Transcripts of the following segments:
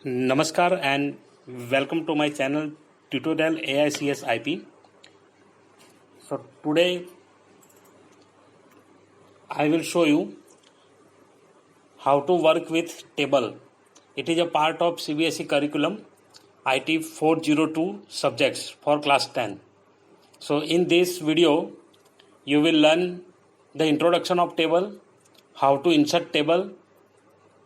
Namaskar and welcome to my channel tutorial AICS IP. So today I will show you how to work with table. It is a part of CBSE curriculum IT 402 subjects for class 10. So in this video you will learn the introduction of table, how to insert table,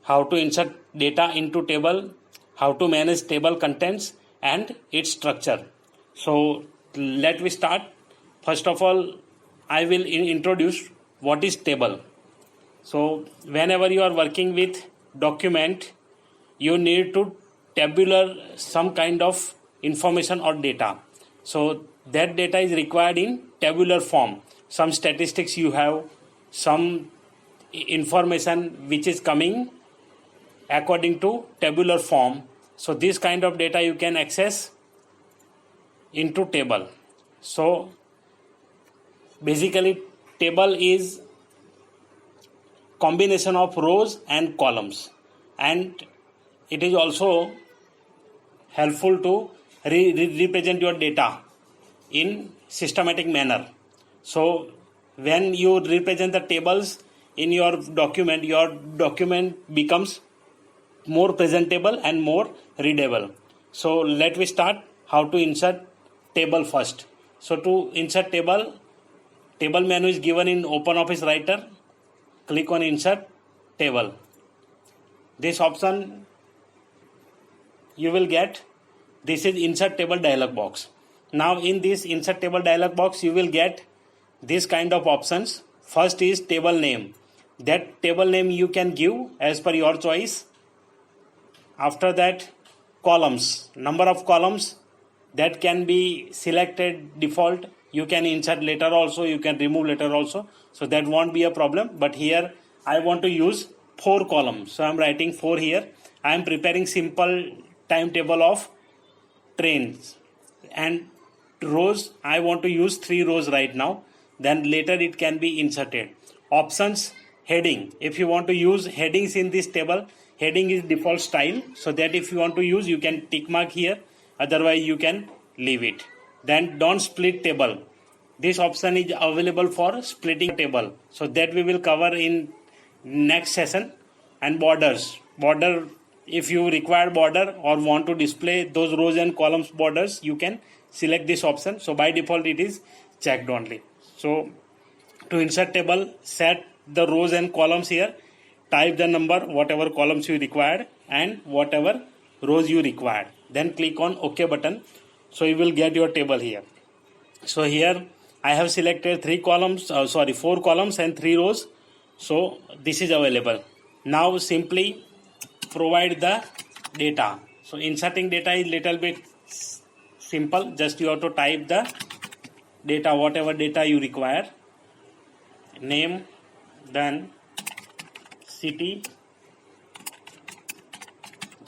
how to insert data into table, how to manage table contents and its structure. So let me start. First of all, I will introduce what is table. So whenever you are working with document, you need to tabular some kind of information or data. So that data is required in tabular form. Some statistics you have, some information which is coming according to tabular form. So this kind of data you can access into table. So basically table is combination of rows and columns, and it is also helpful to represent your data in systematic manner. So when you represent the tables in your document becomes more presentable and more readable. So let me start how to insert table first. So to insert table menu is given in OpenOffice Writer. Click on insert table. This option you will get. This is insert table dialog box. Now in this insert table dialog box you will get this kind of options. First is table name. That table name you can give as per your choice. After that, columns, number of columns that can be selected default. You can insert later also, you can remove later also. So that won't be a problem. But here I want to use 4 columns. So I'm writing 4 here. I am preparing simple timetable of trains. And rows, I want to use 3 rows right now. Then later it can be inserted. Options, heading. If you want to use headings in this table, heading is default style, so that if you want to use you can tick mark here, otherwise you can leave it. Then don't split table. This option is available for splitting table, so that we will cover in next session. And borders, if you require border or want to display those rows and columns borders, you can select this option. So by default it is checked only. So to insert table, set the rows and columns here. Type the number, whatever columns you required and whatever rows you required. Then click on OK button. So you will get your table here. So here I have selected 4 columns and 3 rows. So this is available. Now simply provide the data. So inserting data is little bit simple. Just you have to type the data, whatever data you require. Name, then city,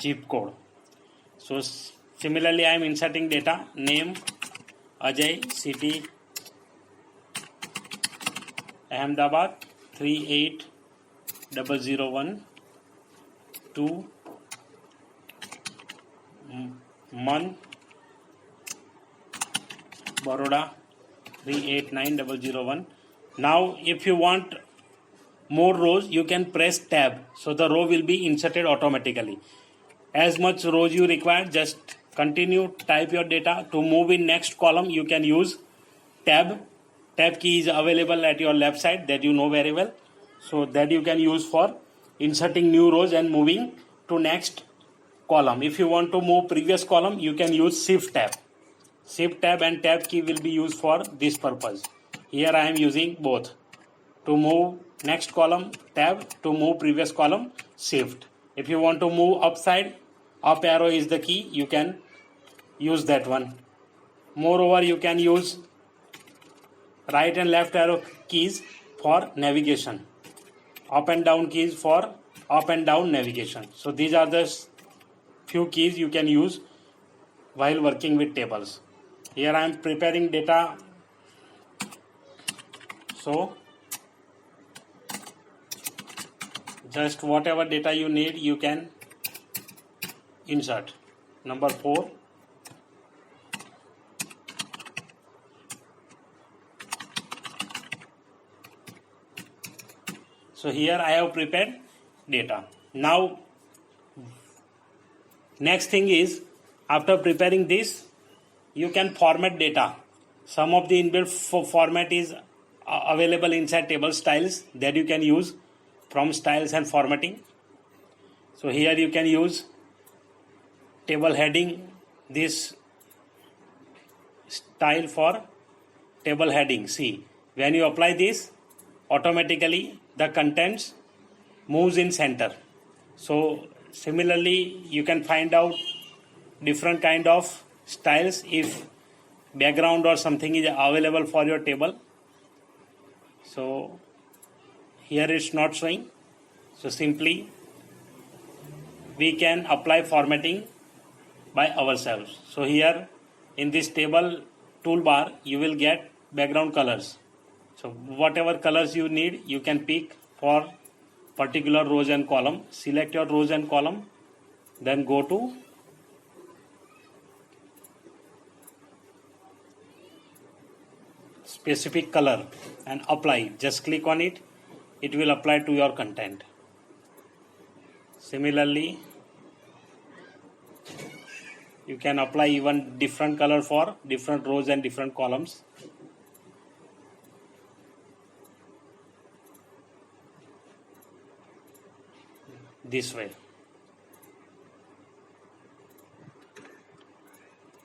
zip code. So similarly I am inserting data, name Ajay, city Ahmedabad 38001, 2 month Baroda 389001. Now if you want more rows, you can press tab, so the row will be inserted automatically. As much rows you require, just continue, type your data. To move in next column you can use tab key is available at your left side, that you know very well. So that you can use for inserting new rows and moving to next column. If you want to move previous column, you can use shift tab and tab key will be used for this purpose. Here I am using both. To move next column, tab; to move previous column, shift. If you want to move upside, up arrow is the key, you can use that one. Moreover, you can use right and left arrow keys for navigation, up and down keys for up and down navigation. So these are the few keys you can use while working with tables. Here I am preparing data. So just whatever data you need, you can insert. Number 4. So here I have prepared data. Now next thing is, after preparing this, you can format data. Some of the inbuilt format is available inside table styles that you can use from styles and formatting. So here you can use table heading, this style for table heading. See, when you apply this, automatically the contents moves in center. So similarly, you can find out different kind of styles if background or something is available for your table. So here it's not showing. So simply we can apply formatting by ourselves. So here in this table toolbar, you will get background colors. So whatever colors you need, you can pick for particular rows and column. Select your rows and column, then go to specific color and apply. Just click on it, it will apply to your content. Similarly, you can apply even different color for different rows and different columns. This way.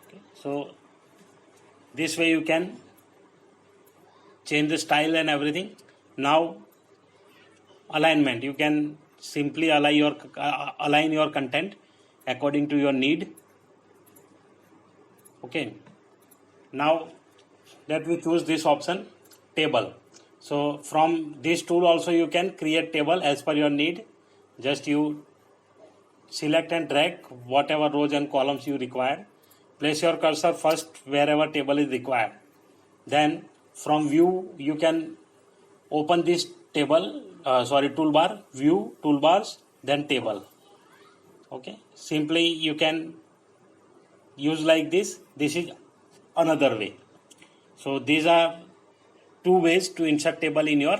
Okay. So this way you can change the style and everything. Now alignment, you can simply align your content according to your need. Okay, now let me choose this option, table. So from this tool also you can create table as per your need. Just you select and drag whatever rows and columns you require. Place your cursor first wherever table is required. Then from view you can open this toolbar, view, toolbars, then table. Okay, simply you can use like this. This is another way. So these are two ways to insert table in your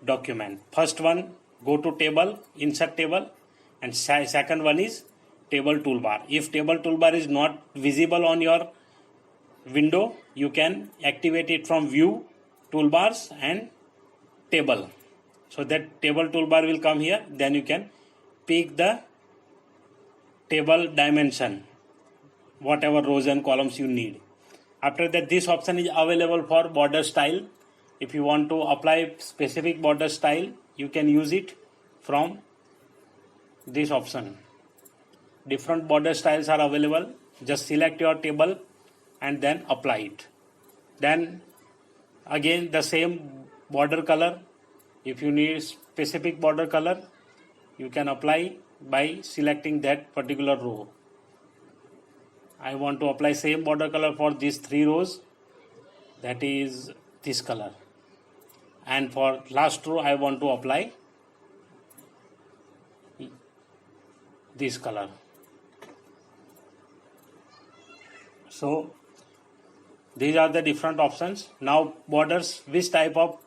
document. First one, go to table, insert table, and second one is table toolbar. If table toolbar is not visible on your window, you can activate it from view, toolbars, and table. So that table toolbar will come here. Then you can pick the table dimension, whatever rows and columns you need. After that, this option is available for border style. If you want to apply specific border style, you can use it from this option. Different border styles are available. Just select your table and then apply it. Then again the same border color. If you need specific border color, you can apply by selecting that particular row. I want to apply same border color for these 3 rows, that is this color, and for last row I want to apply this color. So these are the different options. Now borders, which type of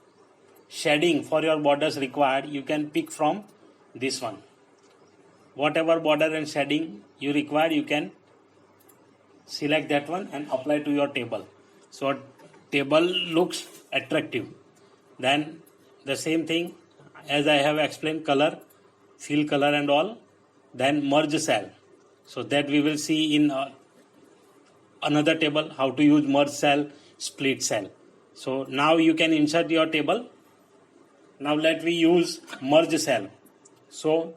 shading for your borders required, you can pick from this one. Whatever border and shading you require, you can select that one and apply to your table. So table looks attractive. Then the same thing as I have explained, color, fill color and all. Then merge cell. So that we will see in another table how to use merge cell, split cell. So now you can insert your table. Now let me use merge cell. So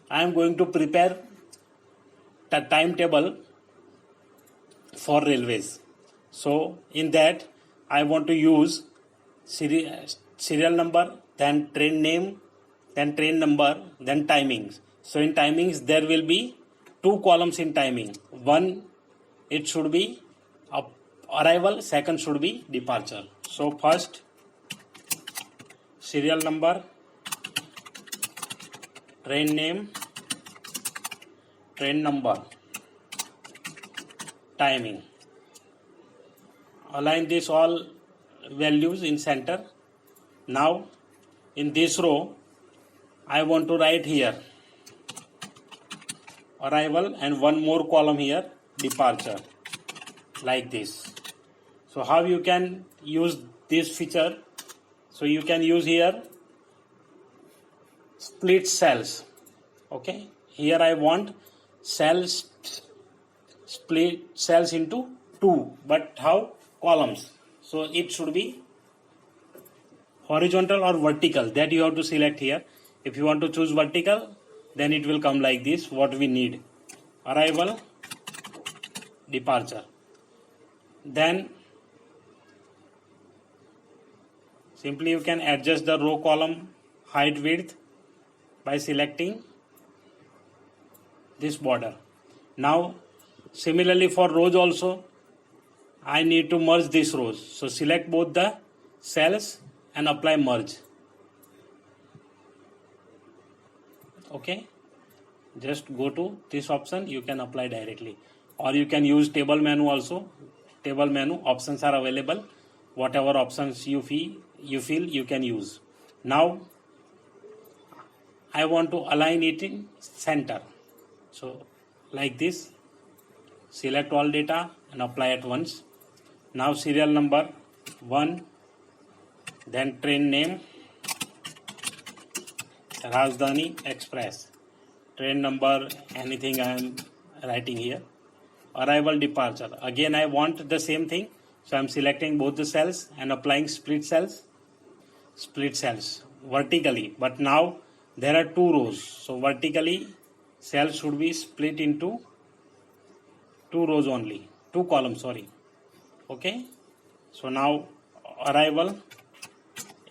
I am going to prepare the timetable for railways. So in that I want to use serial number, then train name, then train number, then timings. So in timings there will be 2 columns in timing. One, it should be arrival, second should be departure. So first, serial number, train name, train number, timing. Align this all values in center. Now in this row I want to write here arrival and one more column here departure, like this. So how you can use this feature? So you can use here split cells. Okay, here I want cells, split cells into two, but how? Columns. So it should be horizontal or vertical, that you have to select here. If you want to choose vertical, then it will come like this, what we need: arrival, departure. Then simply you can adjust the row column height width by selecting this border. Now similarly for rows also, I need to merge these rows. So select both the cells and apply merge. Okay, just go to this option, you can apply directly, or you can use table menu also. Table menu options are available. Whatever options you feel you can use. Now I want to align it in center. So like this, select all data and apply at once. Now serial number 1, then train name Rajdhani Express, train number anything I am writing here, arrival, departure. Again I want the same thing, so I am selecting both the cells and applying split cells vertically. But now there are two rows, so vertically cells should be split into two rows only, two columns, sorry. Okay, so now arrival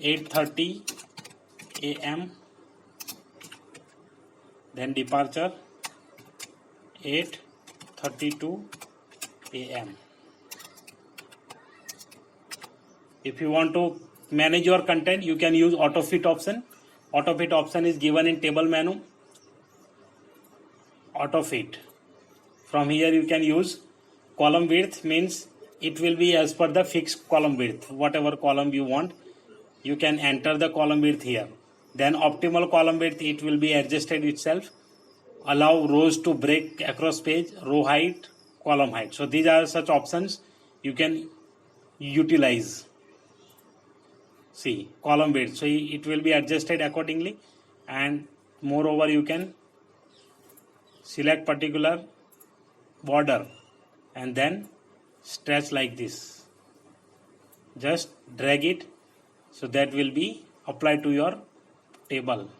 8:30 a.m., then departure 8:32 a.m. If you want to manage your content, you can use auto fit option. Auto fit option is given in table menu. Auto fit. From here you can use column width, means it will be as per the fixed column width. Whatever column you want, you can enter the column width here. Then optimal column width, it will be adjusted itself. Allow rows to break across page, row height, column height. So these are such options you can utilize. See, column width, so it will be adjusted accordingly, and moreover you can select particular border and then stretch like this. Just drag it, so that will be applied to your table.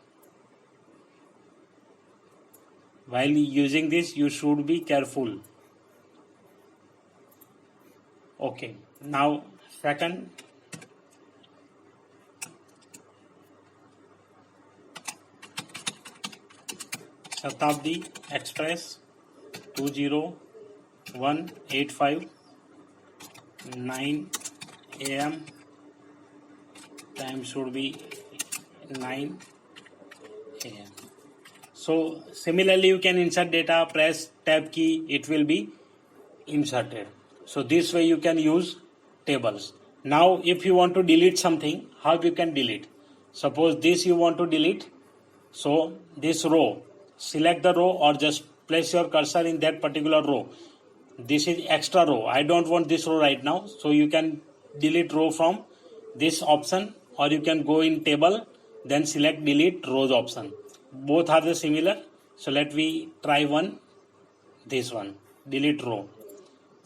While using this, you should be careful. Okay, now second, Shatabdi Express 20185 9 a.m. Time should be 9 a.m. So similarly you can insert data, press tab key, it will be inserted. So this way you can use tables. Now if you want to delete something, how you can delete? Suppose this you want to delete, so this row, select the row or just place your cursor in that particular row. This is extra row, I don't want this row right now, so you can delete row from this option, or you can go in table, then select delete rows option. Both are the similar, so let me try this one, delete row.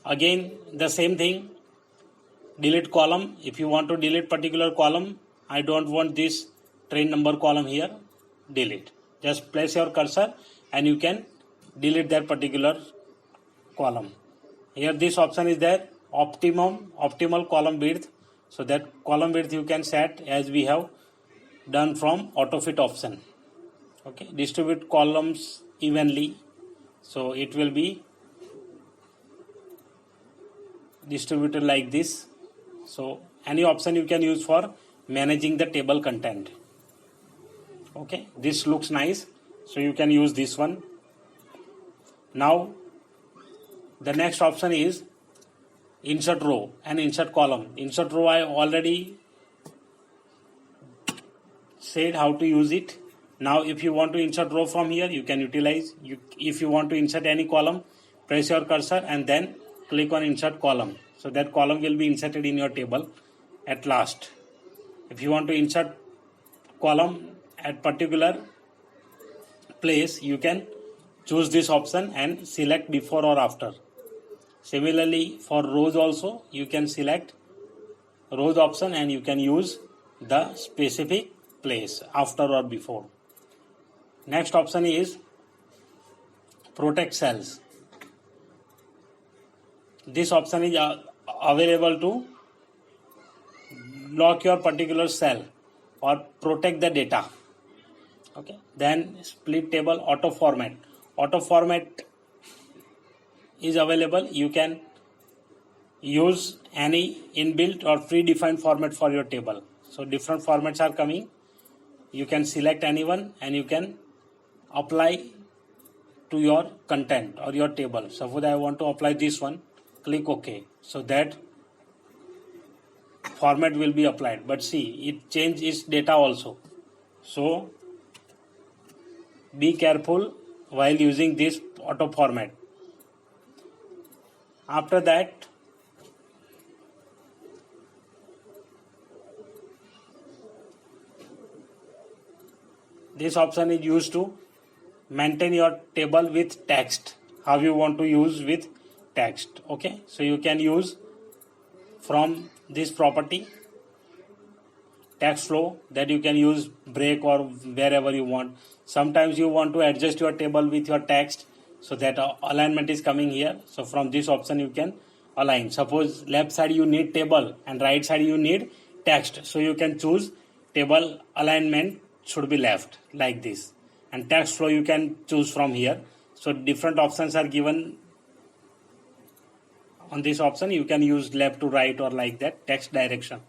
Again the same thing, delete column. If you want to delete particular column, I don't want this train number column here, delete. Just place your cursor and you can delete that particular column. Here this option is there, optimal column width. So that column width you can set as we have done from auto fit option. Okay, distribute columns evenly, so it will be distributed like this. So any option you can use for managing the table content. Okay, this looks nice, so you can use this one. Now the next option is insert row and insert column. Insert row I already said how to use it. Now if you want to insert row from here, you can utilize. If you want to insert any column, press your cursor and then click on insert column. So that column will be inserted in your table at last. If you want to insert column at particular place, you can choose this option and select before or after. Similarly for rows also, you can select rows option and you can use the specific place after or before. Next option is protect cells. This option is available to lock your particular cell or protect the data. Okay. Then split table auto format. Auto format is available. You can use any inbuilt or predefined format for your table. So different formats are coming. You can select anyone and you can apply to your content or your table. Suppose I want to apply this one, click OK. So that format will be applied. But see, it changes its data also. So be careful while using this auto format. After that, this option is used to maintain your table with text. How you want to use with text. Okay, so you can use from this property text flow, that you can use break or wherever you want. Sometimes you want to adjust your table with your text, so that alignment is coming here. So from this option you can align. Suppose left side you need table and right side you need text. So you can choose table alignment should be left like this, and text flow you can choose from here. So different options are given on this option. You can use left to right or like that, text direction.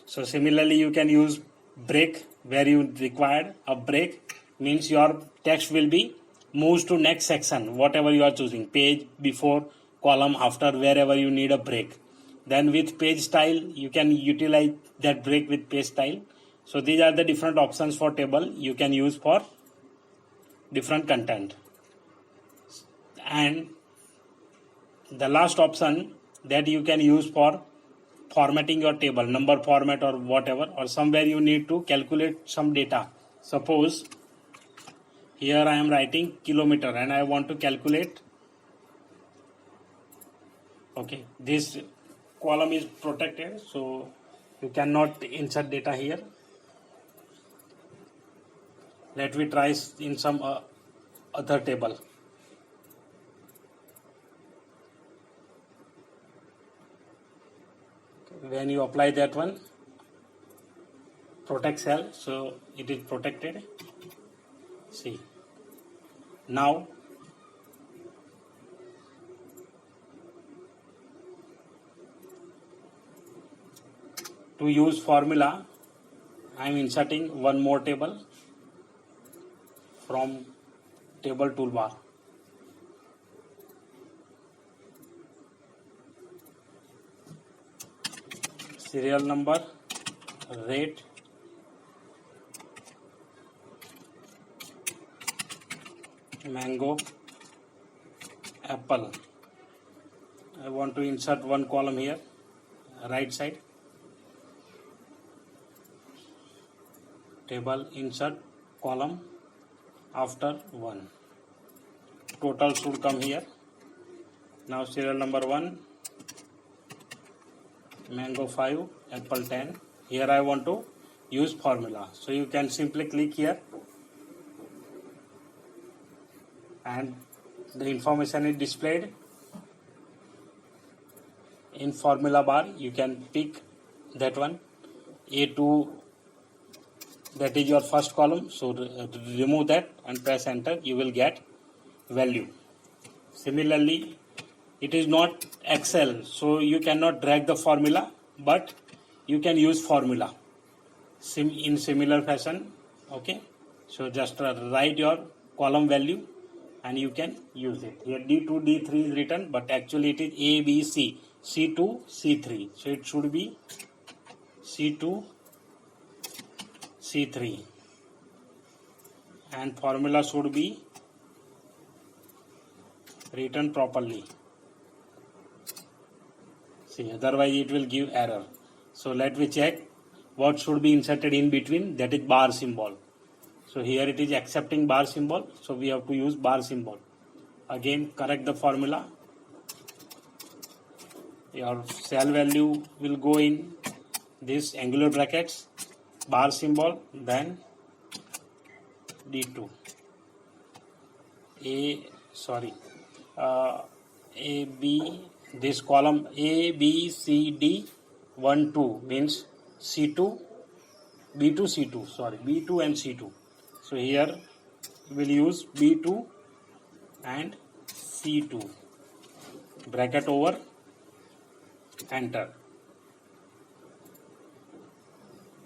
So similarly you can use break where you required a break, means your text will be moves to next section, whatever you are choosing, page, before, column, after, wherever you need a break. Then with page style, you can utilize that break with page style. So these are the different options for table you can use for different content. And the last option that you can use for formatting your table, number format or whatever, or somewhere you need to calculate some data. Suppose here I am writing kilometer and I want to calculate. Okay, this column is protected, so you cannot insert data here. Let me try in some other table. When you apply that one, protect cell, so it is protected. See, now to use formula, I am inserting one more table from table toolbar. Serial number, rate, mango, apple. I want to insert one column here, right side. Table, insert column after 1. Total should come here. Now serial number 1, mango 5, apple 10. Here I want to use formula. So you can simply click here and the information is displayed in formula bar. You can pick that one, A2, that is your first column. So remove that and press enter. You will get value. Similarly, it is not Excel, so you cannot drag the formula, but you can use formula in similar fashion. Okay, so just write your column value and you can use it. Here D2, D3 is written, but actually it is A, B, C, C2, C3. So it should be C2, C3, and formula should be written properly. See, otherwise it will give error. So let me check what should be inserted in between, that is bar symbol. So here it is accepting bar symbol, so we have to use bar symbol. Again correct the formula. Your cell value will go in this angular brackets, bar symbol, then D2. A, B, this column A, B, C, D, 1, 2 means C2, B2, C2, sorry, B2 and C2. So here we'll use B2 and C2. Bracket over, enter.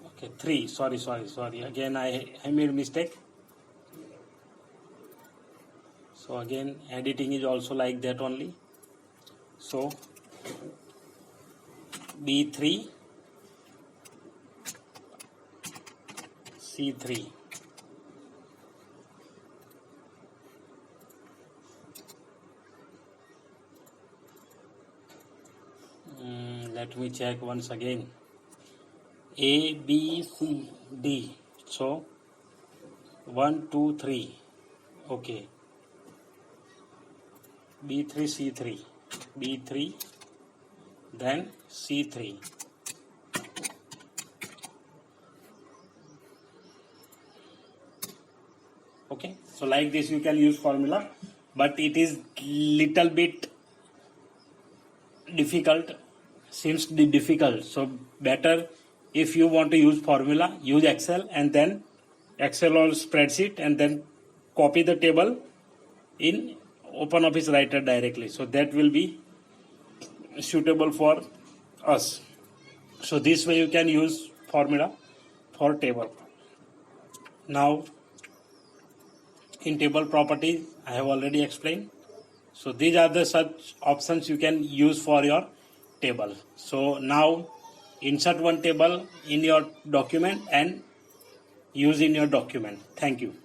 Okay, 3, sorry. Again I made mistake. So again editing is also like that only. So B3, C3. Let me check once again. A, B, C, D. So 1, 2, 3. Okay. B3, C3. B3, then C3. Okay, so like this you can use formula, but it is little bit difficult. Seems difficult, so better if you want to use formula, use Excel, and then Excel or spreadsheet, and then copy the table in OpenOffice Writer directly. So that will be suitable for us. So this way you can use formula for table. Now in table properties I have already explained. So these are the such options you can use for your table. So now insert one table in your document and use in your document. Thank you.